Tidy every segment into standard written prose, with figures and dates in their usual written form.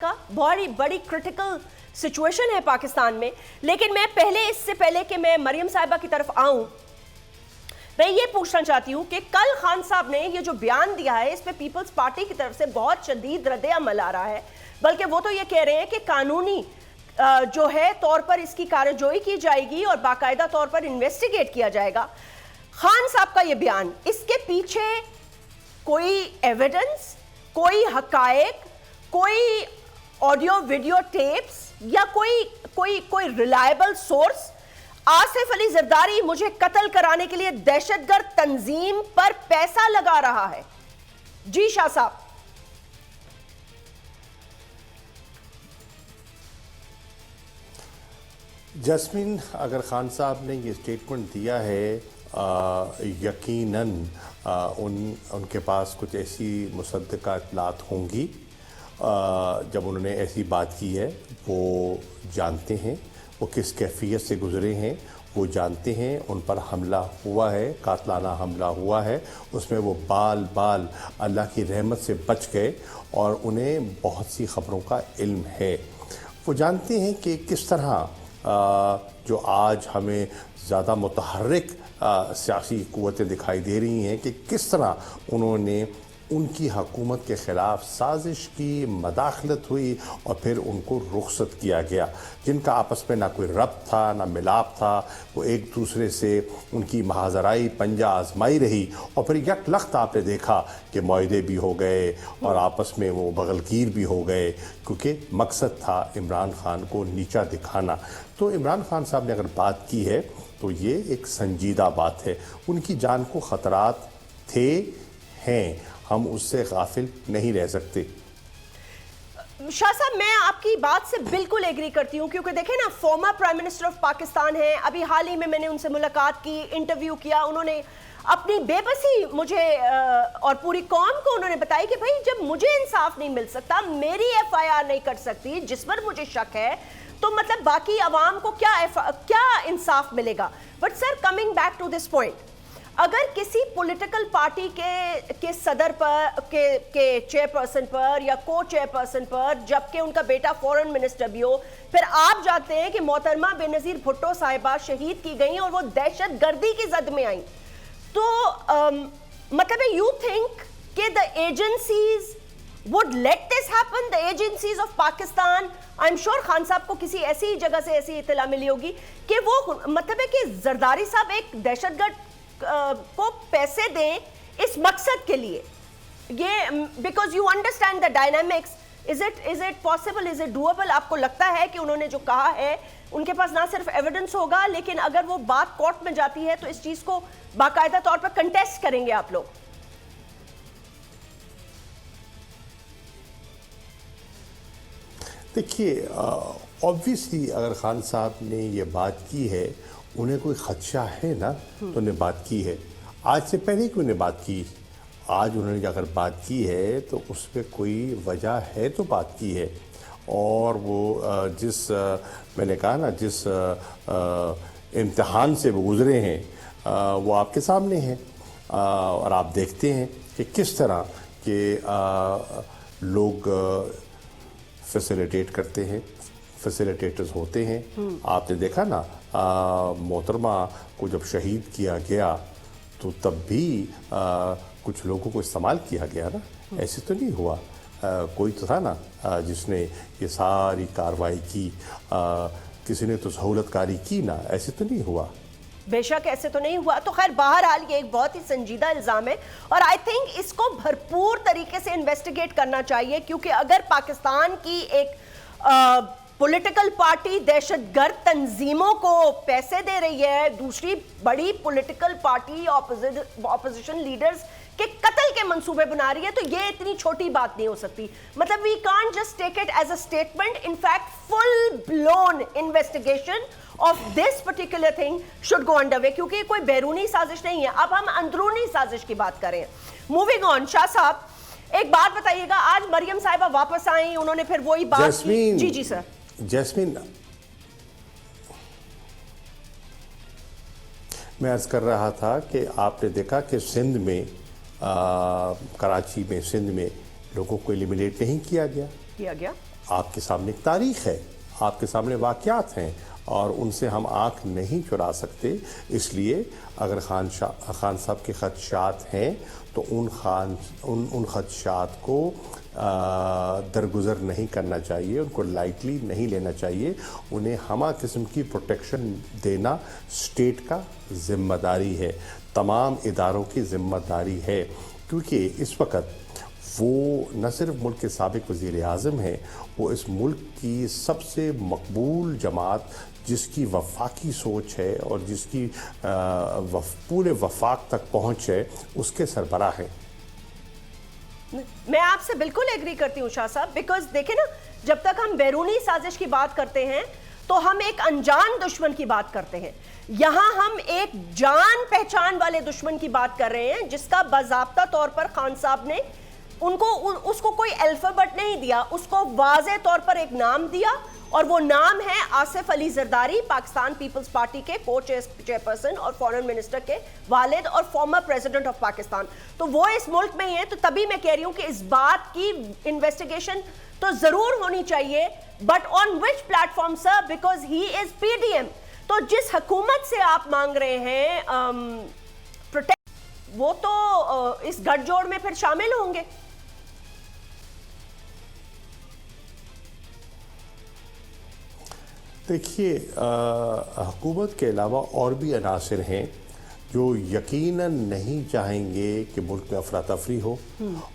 کا بہت بڑی کرٹیکل سچویشن ہے پاکستان میں. لیکن میں اس سے پہلے کہ میں مریم صاحبہ کی طرف آؤں، میں یہ پوچھنا چاہتی ہوں کہ کل خان صاحب نے یہ جو بیان دیا ہے اس پہ پیپلز پارٹی کی طرف سے بہت شدید رد عمل آ رہا ہے، بلکہ وہ تو یہ کہہ رہے ہیں کہ قانونی جو ہے طور پر اس کی کارروائی کی جائے گی اور باقاعدہ طور پر انویسٹیگیٹ کیا جائے گا. خان صاحب کا یہ بیان، اس کے پیچھے کوئی ایویڈنس، کوئی حقائق، کوئی آڈیو ویڈیو ٹیپس یا کوئی ریلائبل سورس؟ آصف علی زرداری مجھے قتل کرانے کے لیے دہشت گرد تنظیم پر پیسہ لگا رہا ہے. جی شاہ صاحب. جسمین، اگر خان صاحب نے یہ سٹیٹمنٹ دیا ہے، یقیناً ان کے پاس کچھ ایسی مصدقہ اطلاعات ہوں گی. جب انہوں نے ایسی بات کی ہے، وہ جانتے ہیں وہ کس کیفیت سے گزرے ہیں، وہ جانتے ہیں ان پر حملہ ہوا ہے، قاتلانہ حملہ ہوا ہے، اس میں وہ بال اللہ کی رحمت سے بچ گئے اور انہیں بہت سی خبروں کا علم ہے. وہ جانتے ہیں کہ کس طرح جو آج ہمیں زیادہ متحرک سیاسی قوتیں دکھائی دے رہی ہیں کہ کس طرح انہوں نے ان کی حکومت کے خلاف سازش کی، مداخلت ہوئی اور پھر ان کو رخصت کیا گیا، جن کا آپس میں نہ کوئی ربط تھا نہ ملاپ تھا. وہ ایک دوسرے سے ان کی محاذرائی پنجہ آزمائی رہی اور پھر یک لخت آپ نے دیکھا کہ معاہدے بھی ہو گئے اور آپس میں وہ بغل گیر بھی ہو گئے، کیونکہ مقصد تھا عمران خان کو نیچا دکھانا. تو عمران خان صاحب نے اگر بات کی ہے تو یہ ایک سنجیدہ بات ہے. ان کی جان کو خطرات ہیں، ہم اس سے غافل نہیں رہ سکتے. شاہ صاحب، میں آپ کی بات سے بالکل ایگری کرتی ہوں، کیونکہ دیکھیں نا، former prime minister of Pakistan ہیں. ابھی حال ہی میں نے ان سے ملاقات کی، انٹرویو کیا. انہوں نے اپنی بے بسی مجھے اور پوری قوم کو انہوں نے بتائی کہ بھائی جب مجھے انصاف نہیں مل سکتا، میری ایف آئی آر نہیں کر سکتی جس پر مجھے شک ہے، تو مطلب باقی عوام کو کیا انصاف ملے گا. But sir, coming back to this point, اگر کسی پولیٹیکل پارٹی کے صدر پر کے چیئر پرسن پر یا کو چیئر پرسن پر، جبکہ ان کا بیٹا فورن منسٹر بھی ہو، پھر آپ جانتے ہیں کہ محترمہ بے نظیر بھٹو صاحبہ شہید کی گئیں اور وہ دہشت گردی کی زد میں آئیں، تو مطلب یو تھنک کہ the agencies would let this happen, the agencies of Pakistan? I'm sure Khan صاحب کو کسی ایسی جگہ سے ایسی اطلاع ملی ہوگی کہ وہ مطلب ہے کہ زرداری صاحب ایک دہشت گرد کو پیسے دیں اس مقصد کے لیے. یہ because you understand the dynamics. Is it possible, is it doable? آپ کو لگتا ہے کہ انہوں نے جو کہا ہے، ان کے پاس نہ صرف ایویڈنس ہوگا، لیکن اگر وہ بات کورٹ میں جاتی ہے تو اس چیز کو باقاعدہ طور پر کنٹیسٹ کریں گے آپ لوگ؟ دیکھیے، آبویسلی اگر خان صاحب نے یہ بات کی ہے، انہیں کوئی خدشہ ہے نا، تو انہیں بات کی ہے. آج سے پہلے کیوں نے بات کی؟ آج انہوں نے اگر بات کی ہے تو اس پہ کوئی وجہ ہے تو بات کی ہے. اور وہ میں نے کہا نا، جس امتحان سے وہ گزرے ہیں وہ آپ کے سامنے ہے، اور آپ دیکھتے ہیں کہ کس طرح کہ لوگ فیسیلیٹیٹ کرتے ہیں، فیسیلیٹیٹرز ہوتے ہیں. آپ نے دیکھا نا، محترمہ کو جب شہید کیا گیا تو تب بھی کچھ لوگوں کو استعمال کیا گیا نا. ایسے تو نہیں ہوا. کوئی تو تھا نا جس نے یہ ساری کارروائی کی، کسی نے تو سہولت کاری کی نا. ایسے تو نہیں ہوا. بے شک ایسے تو نہیں ہوا. تو خیر، بہرحال یہ ایک بہت ہی سنجیدہ الزام ہے اور آئی تھنک اس کو بھرپور طریقے سے انویسٹیگیٹ کرنا چاہیے، کیونکہ اگر پاکستان کی ایک پولیٹیکل پارٹی دہشت گرد تنظیموں کو پیسے دے رہی ہے، دوسری بڑی پولیٹیکل پارٹی اپوزیشن لیڈرز کے قتل کے منصوبے بنا رہی ہے، تو یہ اتنی چھوٹی بات نہیں ہو سکتی. مطلب we can't just take it as a statement. In fact full blown investigation of this particular thing should go underway, کیونکہ یہ کوئی بیرونی سازش نہیں ہے. اب ہم اندرونی سازش کی بات کریں. موونگ آن، شاہ صاحب ایک بات بتائیے گا، آج مریم صاحبہ واپس آئیں، انہوں نے پھر وہی بات کی. جی سر. جیسمین، میں عرض کر رہا تھا کہ آپ نے دیکھا کہ سندھ میں، کراچی میں، سندھ میں لوگوں کو ایلیمینیٹ نہیں کیا گیا. آپ کے سامنے ایک تاریخ ہے, آپ کے سامنے واقعات ہیں, اور ان سے ہم آنکھ نہیں چرا سکتے. اس لیے اگر خان صاحب کے خدشات ہیں تو ان خدشات کو درگزر نہیں کرنا چاہیے, ان کو لائٹلی نہیں لینا چاہیے. انہیں ہمہ قسم کی پروٹیکشن دینا اسٹیٹ کا ذمہ داری ہے, تمام اداروں کی ذمہ داری ہے, کیونکہ اس وقت وہ نہ صرف ملک کے سابق وزیر اعظم ہیں, وہ اس ملک کی سب سے مقبول جماعت جس کی وفاقی سوچ ہے اور جس کی پورے وفاق تک پہنچ ہے, اس کے سربراہ ہیں. میں آپ سے بالکل ایگری کرتی ہوں شاہ صاحب, بیکاز دیکھیں نا, جب تک ہم بیرونی سازش کی بات کرتے ہیں تو ہم ایک انجان دشمن کی بات کرتے ہیں. یہاں ہم ایک جان پہچان والے دشمن کی بات کر رہے ہیں, جس کا باضابطہ طور پر خان صاحب نے اس کو کوئی الفابٹ نہیں دیا, اس کو واضح طور پر ایک نام دیا, اور وہ نام ہے آصف علی زرداری, پاکستان پیپلز پارٹی کے کو چیئرپرسن اور فارن منسٹر کے والد اور فارمر پریزیڈنٹ آف پاکستان. تو وہ اس ملک میں ہی ہیں, تو تبھی میں کہہ رہی ہوں کہ اس بات کی انویسٹیگیشن تو ضرور ہونی چاہیے, but on which platform sir, because he is P D M. تو جس حکومت سے آپ مانگ رہے ہیں پروٹیکٹ, وہ تو اس گٹھ جوڑ میں پھر شامل ہوں گے. دیکھیے, حکومت کے علاوہ اور بھی عناصر ہیں جو یقیناً نہیں چاہیں گے کہ ملک میں افراتفری ہو.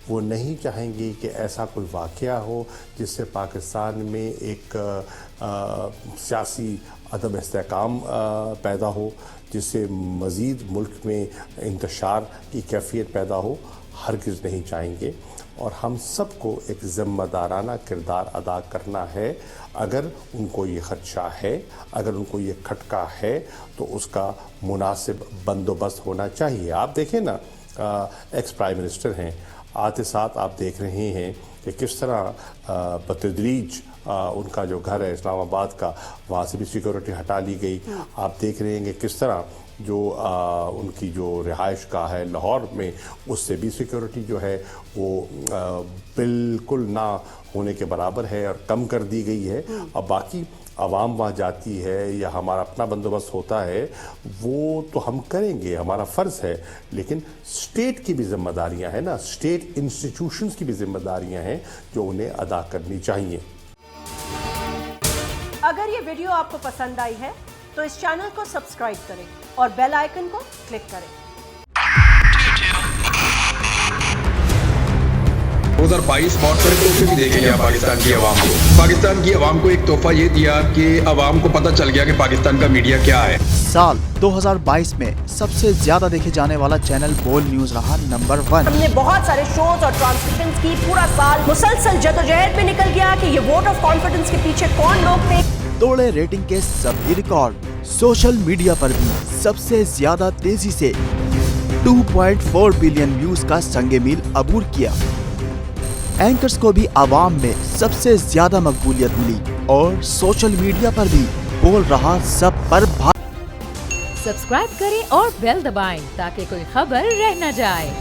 وہ نہیں چاہیں گے کہ ایسا کوئی واقعہ ہو جس سے پاکستان میں ایک سیاسی عدم استحکام پیدا ہو, جس سے مزید ملک میں انتشار کی کیفیت پیدا ہو. ہرگز نہیں چاہیں گے, اور ہم سب کو ایک ذمہ دارانہ کردار ادا کرنا ہے. اگر ان کو یہ خدشہ ہے, اگر ان کو یہ کھٹکا ہے, تو اس کا مناسب بندوبست ہونا چاہیے. آپ دیکھیں نا, ایکس پرائم منسٹر ہیں, آتے ساتھ آپ دیکھ رہے ہیں کہ کس طرح بتدریج ان کا جو گھر ہے اسلام آباد کا, وہاں سے بھی سیکورٹی ہٹا لی گئی. آپ دیکھ رہے ہیں کہ کس طرح جو ان کی جو رہائش گاہ ہے لاہور میں, اس سے بھی سیکورٹی جو ہے وہ بالکل نہ ہونے کے برابر ہے اور کم کر دی گئی ہے. اب باقی عوام وہاں جاتی ہے یا ہمارا اپنا بندوبست ہوتا ہے, وہ تو ہم کریں گے, ہمارا فرض ہے, لیکن اسٹیٹ کی بھی ذمہ داریاں ہیں نا, اسٹیٹ انسٹیٹیوشنز کی بھی ذمہ داریاں ہیں جو انہیں ادا کرنی چاہیے. اگر یہ ویڈیو آپ کو پسند آئی ہے تو اس چینل کو سبسکرائب کریں اور بیل آئیکن کو کلک کریں. 2022 بہت سارے تحفے بھی دیکھے گیا پاکستان کی عوام کو. پاکستان کی عوام کو ایک تحفہ یہ دیا کہ عوام کو پتہ چل گیا کہ پاکستان کا میڈیا کیا ہے. سال 2022 میں سب سے زیادہ دیکھے جانے والا چینل بول نیوز رہا نمبر 1. ہم نے بہت سارے شوز اور ٹرانسمیشنز کی, پورا سال مسلسل جدوجہد میں نکل گیا کہ یہ ووٹ آف کانفیڈنس کے پیچھے کون لوگ تھے. توڑے ریٹنگ کے سبھی ریکارڈ. سوشل میڈیا پر بھی سب سے زیادہ تیزی سے 2.4 بلین ویوز کا سنگ میل عبور کیا. اینکرز کو بھی عوام میں سب سے زیادہ مقبولیت ملی, اور سوشل میڈیا پر بھی بول رہا سب پر سبسکرائب کریں اور بیل دبائیں تاکہ کوئی خبر رہ نہ جائے.